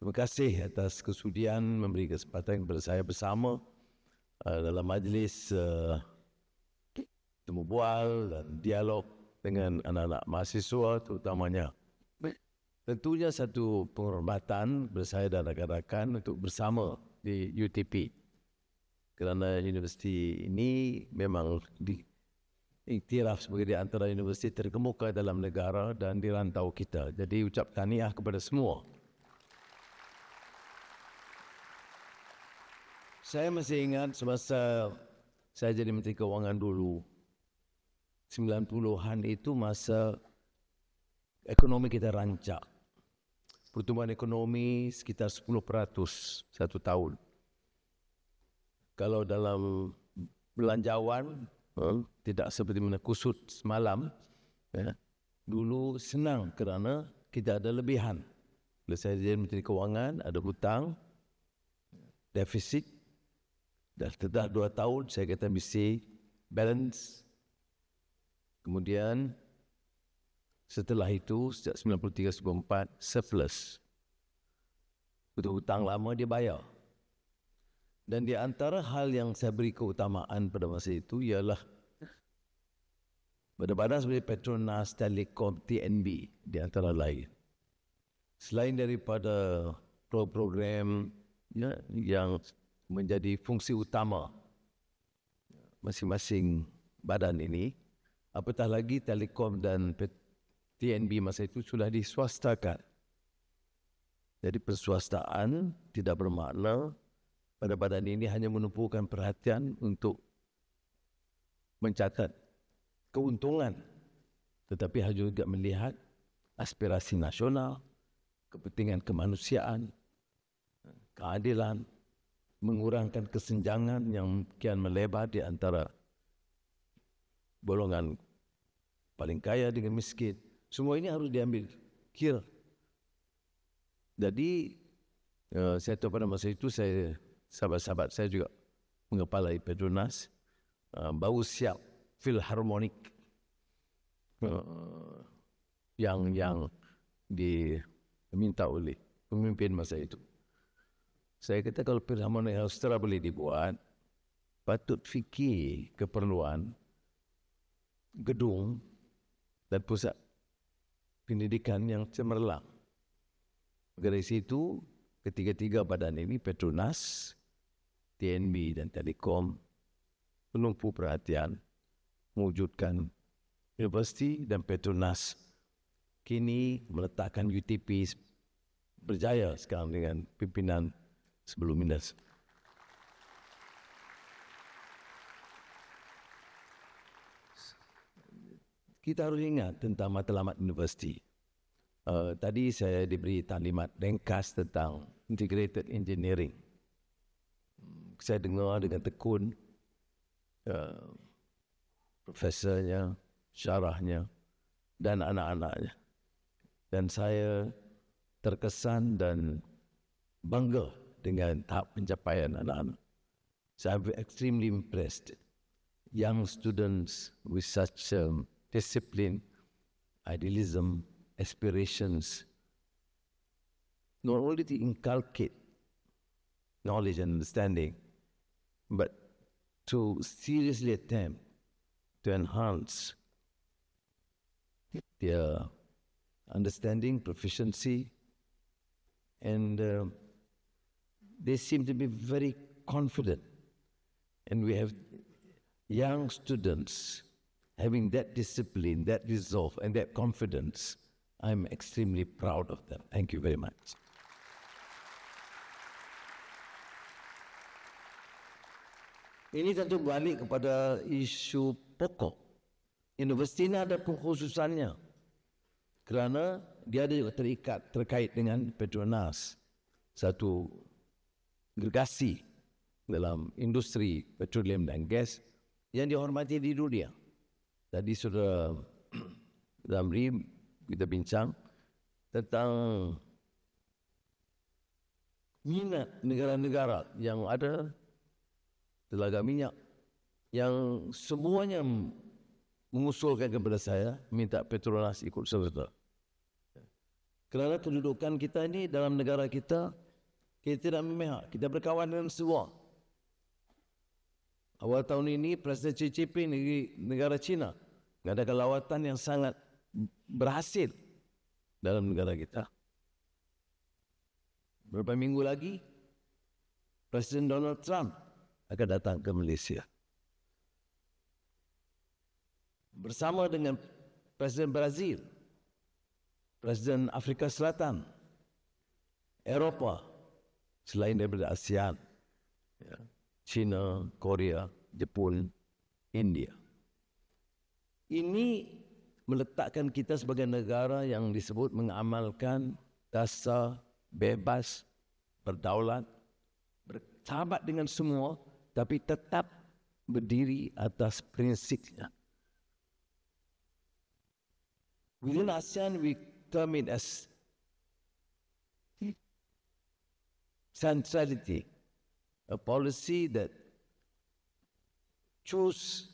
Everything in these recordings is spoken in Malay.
Terima kasih atas kesudian memberi kesempatan kepada saya bersama dalam majlis temu bual dan dialog dengan anak-anak mahasiswa terutamanya. Tentunya satu penghormatan kepada saya dan rakan-rakan untuk bersama di UTP. Kerana universiti ini memang diiktiraf sebagai di antara universiti terkemuka dalam negara dan di rantau kita. Jadi ucap tahniah kepada semua. Saya masih ingat semasa saya jadi Menteri Kewangan dulu, 90-an itu masa ekonomi kita rancak. Pertumbuhan ekonomi sekitar 10% satu tahun. Kalau dalam belanjawan, tidak seperti mana kusut semalam, dulu senang kerana kita ada lebihan. Bila saya jadi Menteri Kewangan, ada hutang, defisit, dan setelah 2 tahun saya kata mesti balance. Kemudian setelah itu sejak 93-94 surplus. Betul hutang lama dia bayar. Dan di antara hal yang saya beri keutamaan pada masa itu ialah badan-badan seperti Petronas, Telekom, TNB di antara lain. Selain daripada program yang menjadi fungsi utama masing-masing badan ini, apatah lagi Telekom dan TNB masa itu sudah diswastakan. Jadi perswastaan tidak bermakna pada badan ini hanya menumpukan perhatian untuk mencatat keuntungan, tetapi harus juga melihat aspirasi nasional, kepentingan kemanusiaan, keadilan, mengurangkan kesenjangan yang kian melebar di antara golongan paling kaya dengan miskin. Semua ini harus diambil kira. Jadi saya tahu pada masa itu sahabat-sahabat saya juga mengepalai Petronas, baru siap filharmonik yang diminta oleh pemimpin masa itu. Saya kata kalau filharmonik Australia boleh dibuat, patut fikir keperluan gedung dan pusat pendidikan yang cemerlang. Dari situ, ketiga-tiga badan ini, Petronas, TNB dan Telekom, penumpu perhatian mewujudkan universiti, dan Petronas kini meletakkan UTP berjaya sekarang dengan pimpinan sebelum ini. Kita harus ingat tentang matlamat universiti. Tadi saya diberi taklimat ringkas tentang integrated engineering. Saya dengar dengan tekun profesornya, syarahnya, dan anak-anaknya. Dan saya terkesan dan bangga dengan tahap pencapaian anak-anak. So I'm extremely impressed. Young students with such discipline, idealism, aspirations, not only to inculcate knowledge and understanding, but to seriously attempt to enhance their understanding, proficiency, and they seem to be very confident. And we have young students having that discipline, that resolve, and that confidence. I'm extremely proud of them. Thank you very much. Ini tentu balik kepada isu pokok. Universiti ini ada kekhususannya kerana dia ada juga terkait dengan Petronas, satu gergasi dalam industri petroleum dan gas yang dihormati di dunia. Tadi Saudara Zamri kita bincang tentang minat negara-negara yang ada telaga minyak yang semuanya mengusulkan kepada saya minta Petronas ikut serta. Kerana kedudukan kita ini dalam negara kita, kita tidak memihak, kita berkawan dengan semua. Awal tahun ini, Presiden Xi Jinping negara China mengadakan lawatan yang sangat berhasil dalam negara kita. Beberapa minggu lagi, Presiden Donald Trump akan datang ke Malaysia. Bersama dengan Presiden Brazil, Presiden Afrika Selatan, Eropah, selain daripada ASEAN, China, Korea, Jepun, India. Ini meletakkan kita sebagai negara yang disebut mengamalkan dasar bebas, berdaulat, bersahabat dengan semua, tapi tetap berdiri atas prinsipnya. Within ASEAN, we term it as centrality, a policy that choose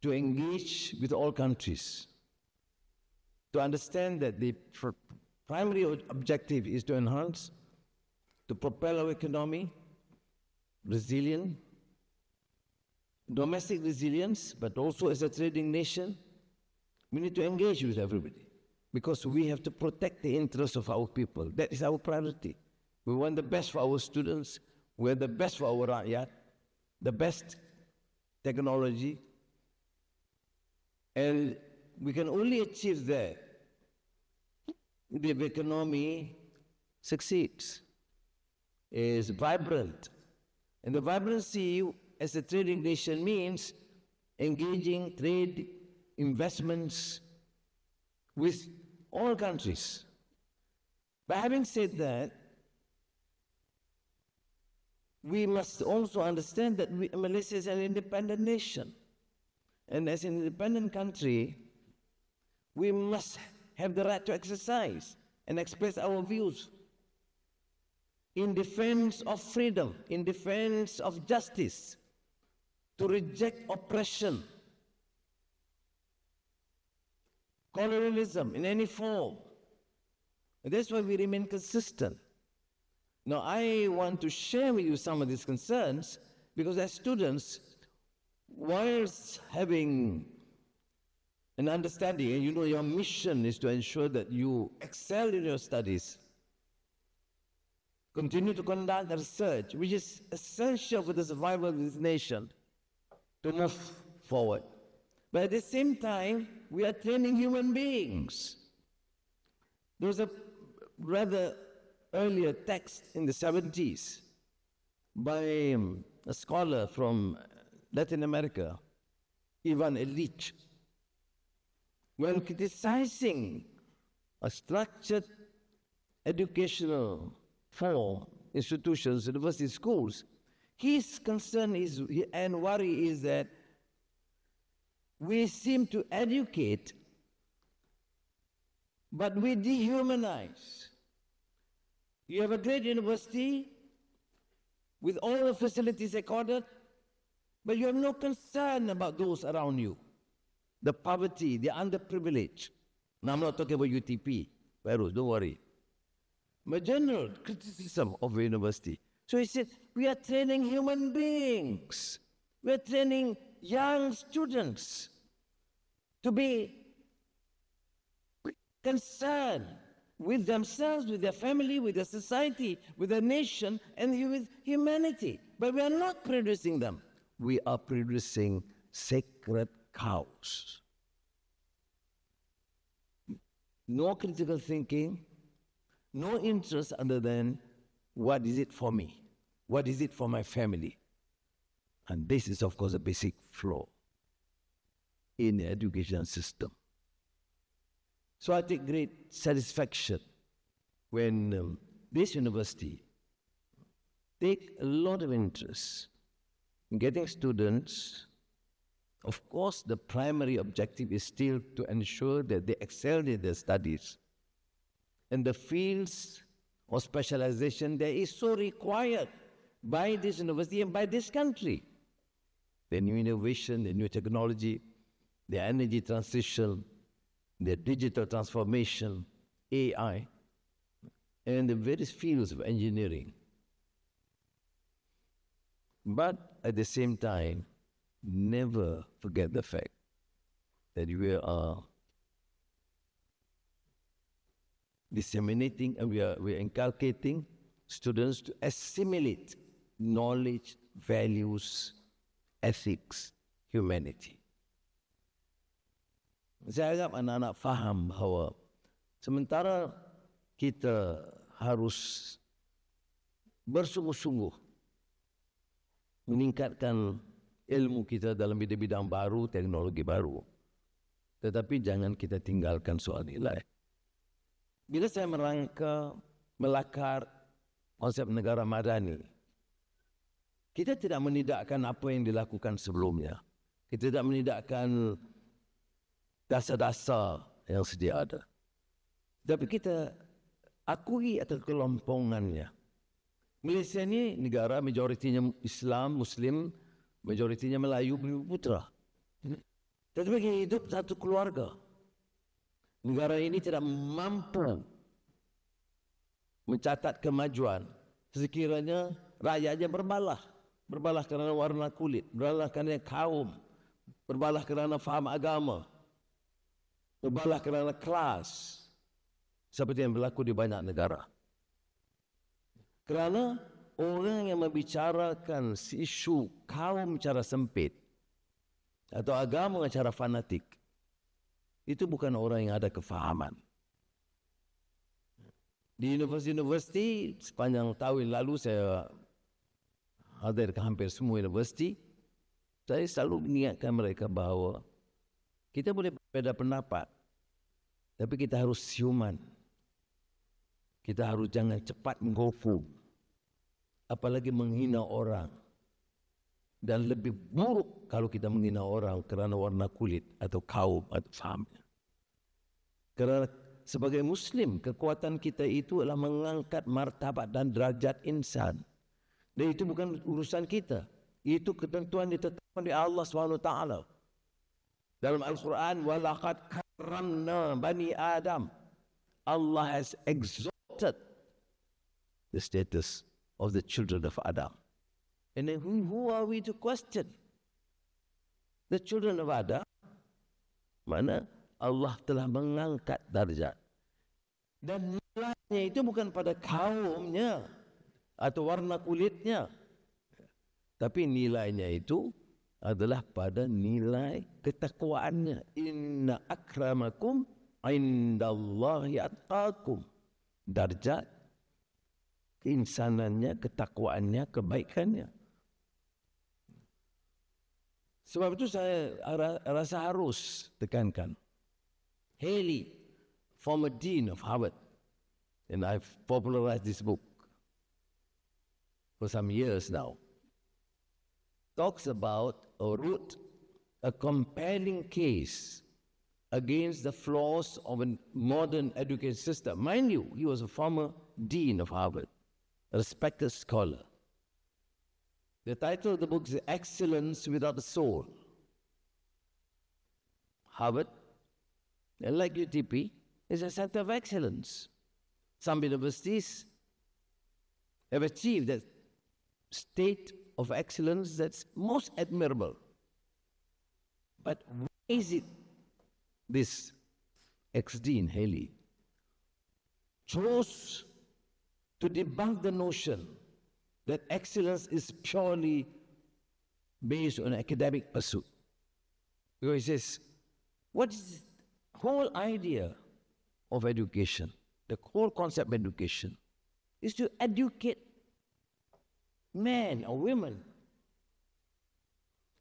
to engage with all countries, to understand that the primary objective is to enhance, to propel our economy, resilient, domestic resilience, but also as a trading nation, we need to engage with everybody because we have to protect the interests of our people. That is our priority. We want the best for our students, we want the best for our rakyat, the best technology, and we can only achieve that if the economy succeeds, is vibrant. And the vibrancy as a trading nation means engaging trade, investments with all countries. But having said that, we must also understand that Malaysia is an independent nation. And as an independent country, we must have the right to exercise and express our views in defense of freedom, in defense of justice, to reject oppression, colonialism in any form. And that's why we remain consistent. Now, I want to share with you some of these concerns because as students, whilst having an understanding, and you know your mission is to ensure that you excel in your studies, continue to conduct research, which is essential for the survival of this nation to move forward. But at the same time, we are training human beings. There was a rather earlier text in the 70s by a scholar from Latin America, Ivan Illich, when criticizing a structured educational form, institutions, university schools, his concern is and worry is that we seem to educate, but we dehumanize. You have a great university with all the facilities accorded, but you have no concern about those around you. The poverty, the underprivileged. Now I'm not talking about UTP, Virus, don't worry. But general criticism of the university. So he said, we are training human beings. We are training young students to be concerned with themselves, with their family, with their society, with their nation, and with humanity. But we are not producing them. We are producing sacred cows. No critical thinking, no interest other than what is it for me? What is it for my family? And this is, of course, a basic flaw in the education system. So I take great satisfaction when this university take a lot of interest in getting students. Of course, the primary objective is still to ensure that they excel in their studies. And the fields of specialization that is so required by this university and by this country. The new innovation, the new technology, the energy transition, the digital transformation, AI, and the various fields of engineering. But at the same time, never forget the fact that we are disseminating and we are inculcating students to assimilate knowledge, values, ethics, humanity. Saya harap anak-anak faham bahawa sementara kita harus bersungguh-sungguh meningkatkan ilmu kita dalam bidang-bidang baru, teknologi baru, tetapi jangan kita tinggalkan soal nilai. Bila saya melakar konsep negara Madani, kita tidak menidakkan apa yang dilakukan sebelumnya. Kita tidak menidakkan dasar-dasar yang sedia ada. Tapi kita akui atas kelompongannya. Malaysia ni negara majoritinya Islam, Muslim, majoritinya Melayu, Putra. Tetapi kita hidup satu keluarga. Negara ini tidak mampu mencatat kemajuan sekiranya rakyatnya berbalah. Berbalah kerana warna kulit, berbalah kerana kaum, berbalah kerana faham agama, berbalah kerana kelas, seperti yang berlaku di banyak negara. Kerana orang yang membicarakan isu kaum secara sempit atau agama secara fanatik, itu bukan orang yang ada kefahaman. Di universiti, sepanjang tahun lalu saya hadir ke hampir semua universiti, saya selalu mengingatkan mereka bahawa kita boleh berbeza pendapat, tapi kita harus siuman. Kita harus jangan cepat menghukum, apalagi menghina orang. Dan lebih buruk kalau kita menghina orang kerana warna kulit atau kaum atau fahamnya. Kerana sebagai Muslim, kekuatan kita itu adalah mengangkat martabat dan derajat insan. Dan itu bukan urusan kita. Itu ketentuan ditetapkan oleh Allah SWT. Dalam Al-Quran, وَلَقَدْ كَرَّمْنَا بَنِي Adam. Allah has exalted the status of the children of Adam. And then who are we to question? The children of Adam, mana Allah telah mengangkat darjat. Dan nilainya itu bukan pada kaumnya atau warna kulitnya, tapi nilainya itu adalah pada nilai ketakwaannya. Inna akramakum indallahi atqakum. Darjat, keinsanannya, ketakwaannya, kebaikannya. Sebab itu saya rasa harus tekankan. Haley, former dean of Harvard, and I've popularized this book for some years now, talks about or wrote a compelling case against the flaws of a modern education system. Mind you, he was a former dean of Harvard, a respected scholar. The title of the book is Excellence Without a Soul. Harvard, like UTP, is a center of excellence. Some universities have achieved that state of excellence that's most admirable. But why is it this ex-dean Haley chose to debunk the notion that excellence is purely based on academic pursuit? Because he says, what is the whole idea of education, the whole concept of education, is to educate men or women.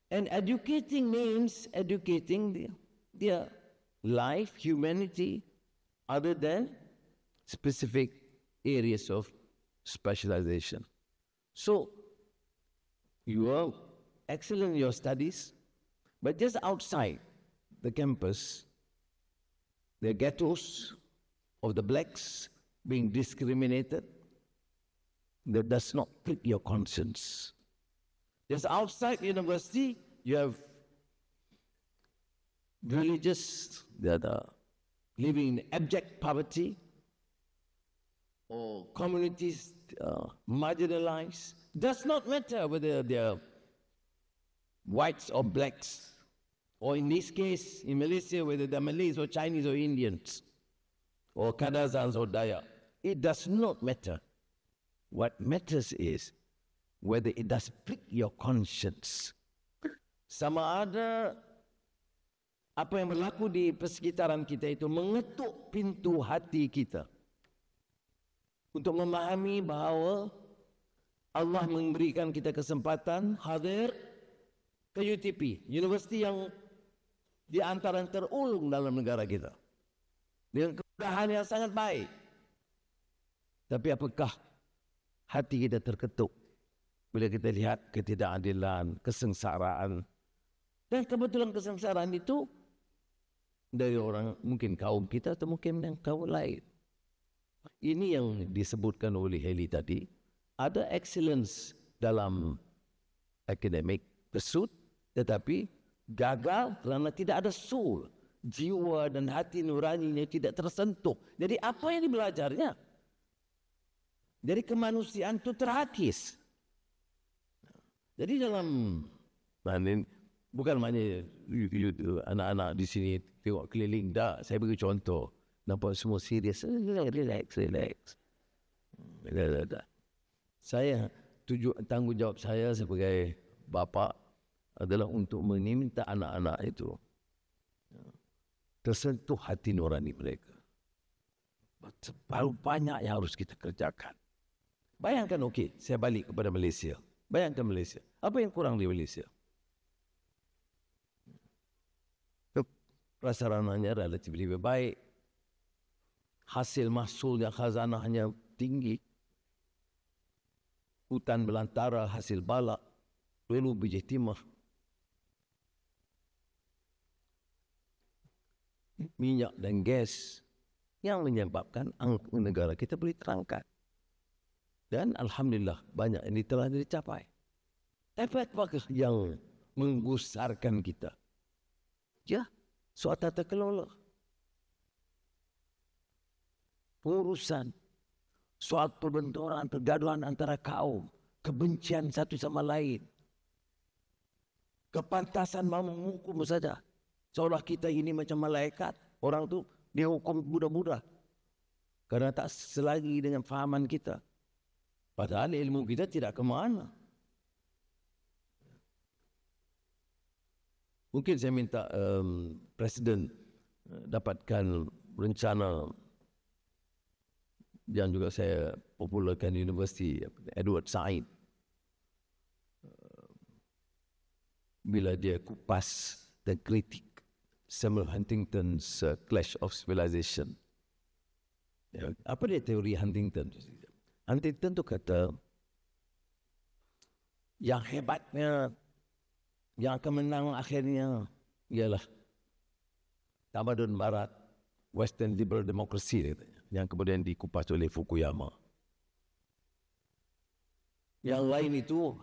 And educating means educating their life, humanity, other than specific areas of specialization. So, you are excellent in your studies, but just outside the campus, the ghettos of the blacks being discriminated, that does not prick your conscience. Just outside university, you have religious that are living in abject poverty, or communities marginalized. Does not matter whether they're whites or blacks, or in this case, in Malaysia, whether they're Malays or Chinese or Indians, or Kadazans or Dayak. It does not matter. What matters is whether it does prick your conscience. Sama ada apa yang berlaku di persekitaran kita itu mengetuk pintu hati kita untuk memahami bahawa Allah memberikan kita kesempatan hadir ke UTP, universiti yang di antara yang terulung dalam negara kita, dengan kemudahan yang sangat baik. Tapi apakah hati kita terketuk bila kita lihat ketidakadilan, kesengsaraan? Dan kebetulan kesengsaraan itu dari orang mungkin kaum kita atau mungkin yang kaum lain. Ini yang disebutkan oleh Heli tadi. Ada excellence dalam academic pursuit, tetapi gagal kerana tidak ada soul. Jiwa dan hati nuraninya tidak tersentuh. Jadi apa yang dibelajarnya? Dari kemanusiaan itu terhakis. Jadi dalam bukan maknanya anak-anak di sini tengok keliling, dah saya beri contoh, nampak semua serius, relax. Saya tanggungjawab saya sebagai bapa adalah untuk meminta anak-anak itu tersentuh hati nurani mereka. Terlalu banyak yang harus kita kerjakan. Bayangkan, okey, saya balik kepada Malaysia. Bayangkan Malaysia. Apa yang kurang di Malaysia? Prasarananya relatif lebih baik. Hasil mahsulnya, khazanahnya tinggi. Hutan belantara, hasil balak, lalu biji timah. Minyak dan gas yang menyebabkan negara kita boleh terangkat. Dan Alhamdulillah banyak ini telah dicapai. Tapi apakah yang menggusarkan kita? Ya, soal tata kelola. Pengurusan. Soal perbenturan, pergaduhan antara kaum. Kebencian satu sama lain. Kepantasan mau menghukum saja. Seolah kita ini macam malaikat. Orang tu dihukum mudah-mudah. Kerana tak selagi dengan fahaman kita. Padahal ilmu kita tidak ke mana. Mungkin saya minta Presiden dapatkan rencana yang juga saya popularkan di Universiti Edward Said. Bila dia kupas dan kritik Samuel Huntington's Clash of Civilization. Ya, apa dia teori Huntington? Huntington tu kata yang hebatnya, yang akan menang akhirnya ialah tamadun barat, Western Liberal Democracy, katanya, yang kemudian dikupas oleh Fukuyama. Yang lain itu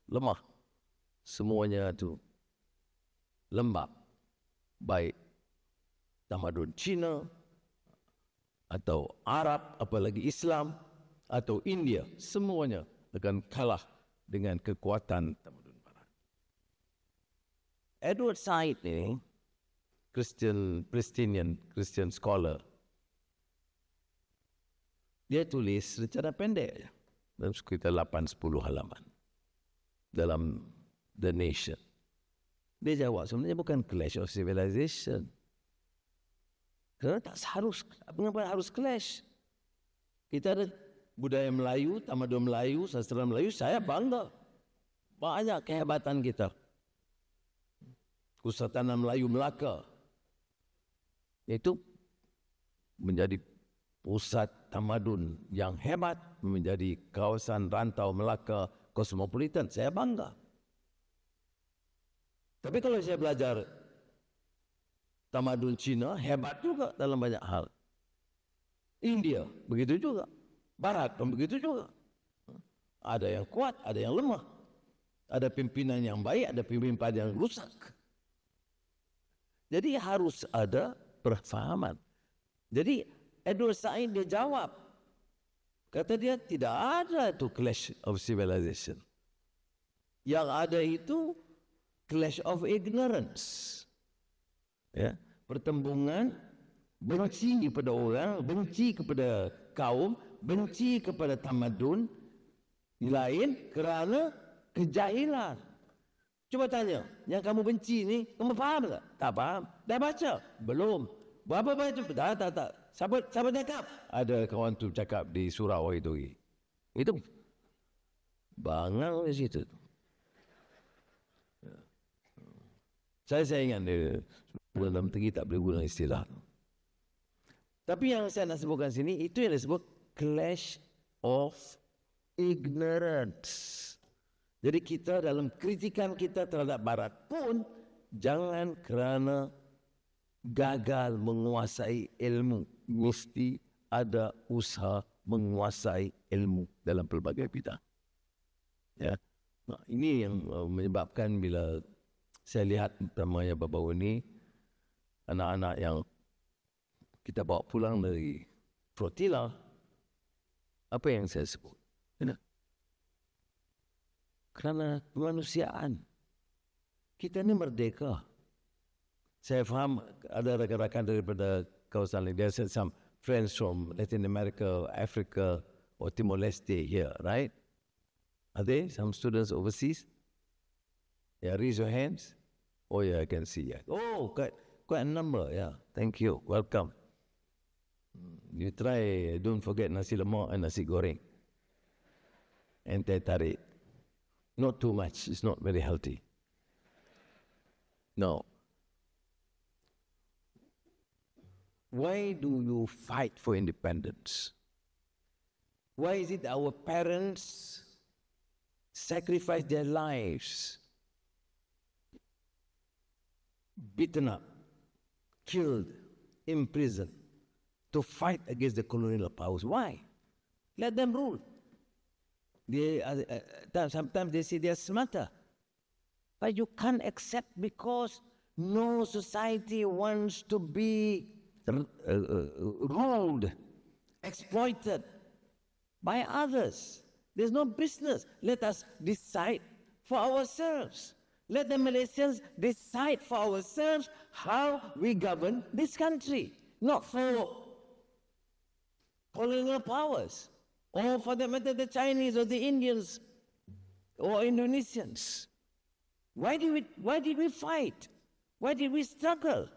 lemah, semuanya itu lembab, baik tamadun Cina atau Arab, apalagi Islam, atau India, semuanya akan kalah dengan kekuatan tamadun barat. Edward Said ini Christian scholar. Dia tulis secara pendek dalam sekitar 8-10 halaman dalam The Nation. Dia jawab sebenarnya bukan clash of civilization. Kerana tak harus, mengapa harus clash? Kita ada budaya Melayu, tamadun Melayu, sastra Melayu, saya bangga. Banyak kehebatan kita. Kusatanan Melayu Melaka. Itu menjadi pusat tamadun yang hebat, menjadi kawasan rantau Melaka kosmopolitan. Saya bangga. Tapi kalau saya belajar tamadun Cina, hebat juga dalam banyak hal. India, begitu juga. Barat pun begitu juga. Ada yang kuat, ada yang lemah. Ada pimpinan yang baik, ada pimpinan yang rusak. Jadi harus ada perfahaman. Jadi Edward Said dia jawab Kata dia, tidak ada itu clash of civilization. Yang ada itu clash of ignorance. Ya, pertembungan benci kepada orang, benci kepada kaum, benci kepada tamadun lain kerana kejahilan. Cuba tanya, yang kamu benci ni, kamu faham tak? Tak faham. Dah baca? Belum. Berapa baca? Tak. Siapa cakap? Ada kawan tu cakap di surau itu. Itu bangang di situ. Saya ingat dia dalam tinggi tak boleh guna istilah. Tapi yang saya nak sebutkan sini, itu yang disebut clash of ignorance. Jadi kita dalam kritikan kita terhadap Barat pun, jangan kerana gagal menguasai ilmu, mesti ada usaha menguasai ilmu dalam pelbagai bidang. Ya, nah, ini yang menyebabkan bila saya lihat utamanya baru-baru ini anak-anak yang kita bawa pulang dari flotilla, apa yang saya sebut? Kerana kemanusiaan. Kita ni merdeka. Saya faham ada rakan-rakan daripada kawasan lain. There are some friends from Latin America, Africa, or Timor-Leste here, right? Are there some students overseas? Yeah, raise your hands. Oh yeah, I can see. Yeah. Oh, quite a number. Yeah, thank you. Welcome. You try, don't forget nasi lemak and nasi goreng. And teh tarik. Not too much. It's not very healthy. No. Why do you fight for independence? Why is it our parents sacrifice their lives, beaten up, killed, imprisoned, to fight against the colonial powers? Why? Let them rule. Sometimes they say they are smarter. But you can't accept because no society wants to be ruled, exploited by others. There's no business. Let us decide for ourselves. Let the Malaysians decide for ourselves how we govern this country, not for colonial powers. Or for that matter, the Chinese or the Indians or Indonesians. Why did we fight? Why did we struggle?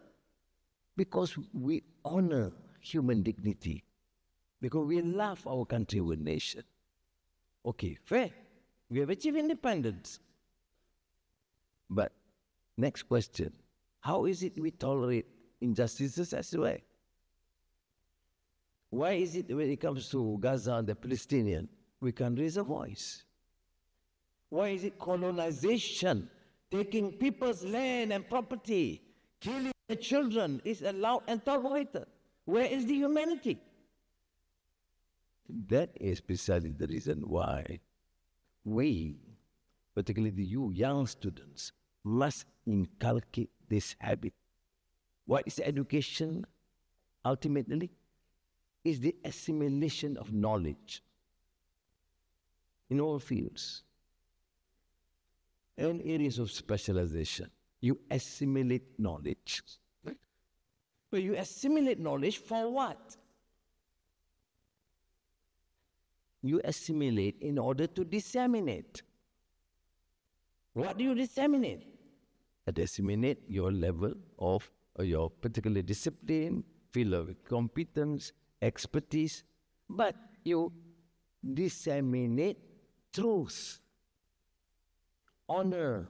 Because we honor human dignity. Because we love our country, our nation. Okay, fair. We have achieved independence. But next question, how is it we tolerate injustices as well? Why is it when it comes to Gaza and the Palestinian, we can't raise a voice? Why is it colonization, taking people's land and property, killing the children is allowed and tolerated? Where is the humanity? That is precisely the reason why we, particularly the young students, must inculcate this habit. What is education ultimately? Is the assimilation of knowledge in all fields and areas of specialization. You assimilate knowledge. But you assimilate knowledge for what? You assimilate in order to disseminate. What do you disseminate? Disseminate your level of your particular discipline, field of competence, expertise, but you disseminate truth, honor,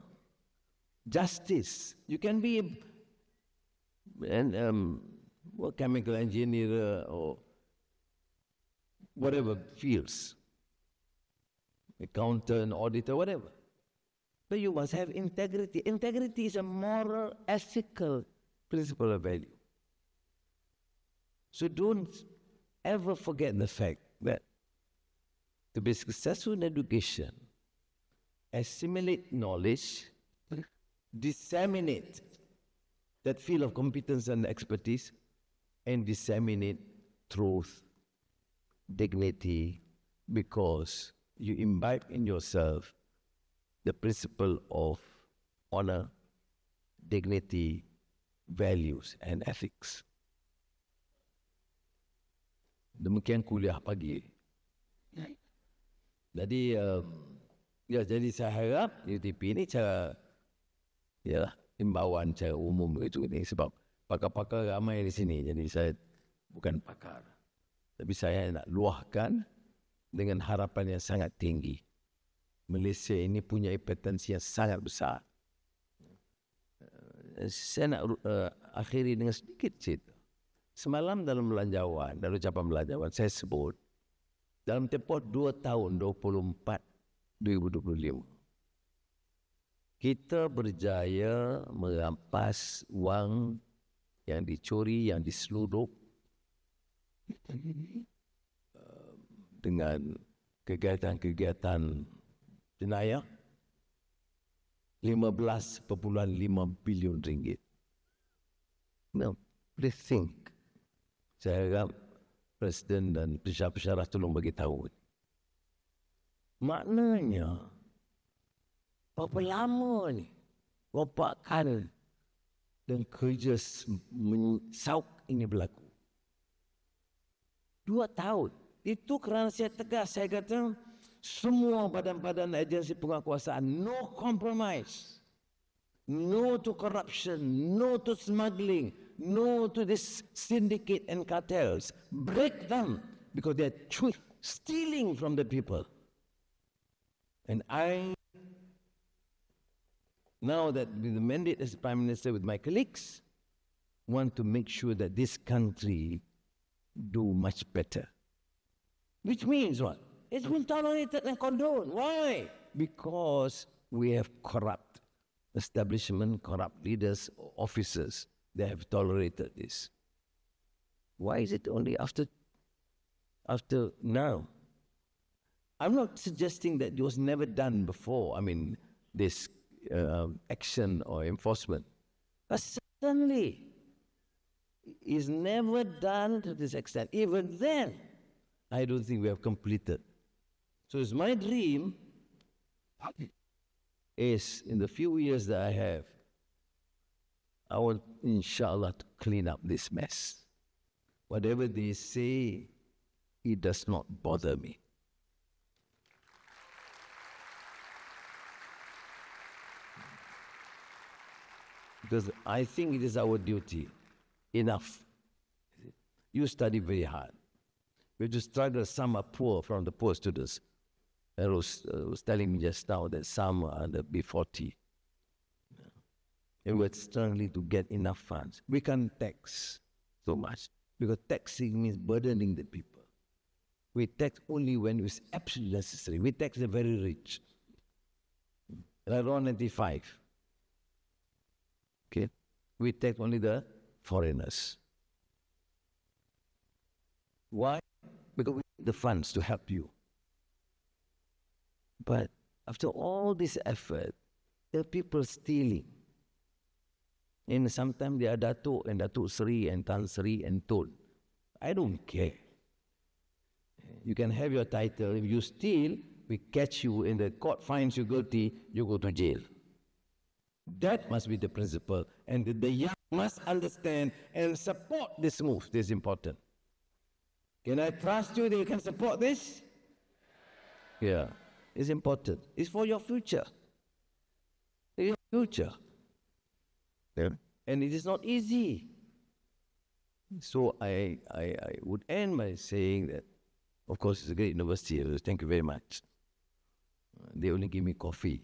justice. You can be a chemical engineer or whatever fields, accountant, auditor, whatever. But you must have integrity. Integrity is a moral, ethical principle of value. So don't ever forget the fact that to be successful in education, assimilate knowledge, disseminate that field of competence and expertise, and disseminate truth, dignity, because you imbibe in yourself the principle of honor, dignity, values, and ethics. Demikian kuliah pagi. Jadi, jadi saya harap UTP ni cara, imbauan cara umum itu ni, sebab pakar-pakar ramai di sini. Jadi saya bukan pakar, tapi saya nak luahkan dengan harapan yang sangat tinggi. Malaysia ini punya potensi yang sangat besar. Saya nak akhiri dengan sedikit cerita. Semalam dalam belanjawan, dalam ucapan belanjawan, saya sebut dalam tempoh 2 tahun, 2024-2025, kita berjaya merampas wang yang dicuri, yang diseludup dengan kegiatan-kegiatan jenayah, 15.5 bilion ringgit. Now, please think. Saya harap Presiden dan pensyarah tolong bagi tahu. Maknanya, berapa lama ni rompakan dan kerja sauk ini berlaku? 2 tahun. Itu kerana saya tegas, saya kata, semua badan-badan agensi penguasaan, no compromise, no to corruption, no to smuggling, no to this syndicate and cartels. Break them because they are stealing from the people. And I, now that with the mandate as Prime Minister with my colleagues, want to make sure that this country do much better. Which means what? It's been tolerated and condoned. Why? Because we have corrupt establishment, corrupt leaders, officers. They have tolerated this. Why is it only after now? I'm not suggesting that it was never done before. I mean, this action or enforcement. But certainly, it's never done to this extent. Even then, I don't think we have completed. So it's my dream is in the few years that I have, I want, inshallah, to clean up this mess. Whatever they say, it does not bother me. Because I think it is our duty. Enough. You study very hard. We just struggle. Some are poor from the poor students. I was telling me just now that some are the B40. And we're struggling to get enough funds. We can't tax so much because taxing means burdening the people. We tax only when it's absolutely necessary. We tax the very rich. Like around 95. Okay? We tax only the foreigners. Why? Because we need the funds to help you. But after all this effort, there are people stealing. And sometimes they are Datuk and Datuk Seri and Tan Seri and Tun. I don't care. You can have your title. If you steal, we catch you and the court finds you guilty, you go to jail. That must be the principle. And the young must understand and support this move. This is important. Can I trust you that you can support this? Yeah. It's important. It's for your future. It's your future. Yeah. And it is not easy. So I would end by saying that, of course, it's a great university. Thank you very much. They only give me coffee.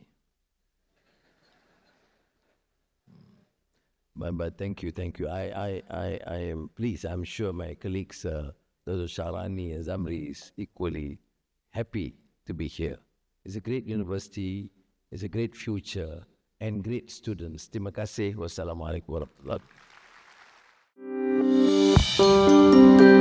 But thank you. I am pleased. I'm sure my colleagues, Dr. Syarahan and Zamri, is equally happy to be here. It's a great university, it's a great future, and great students. Terima kasih. Wassalamualaikum warahmatullahi wabarakatuh.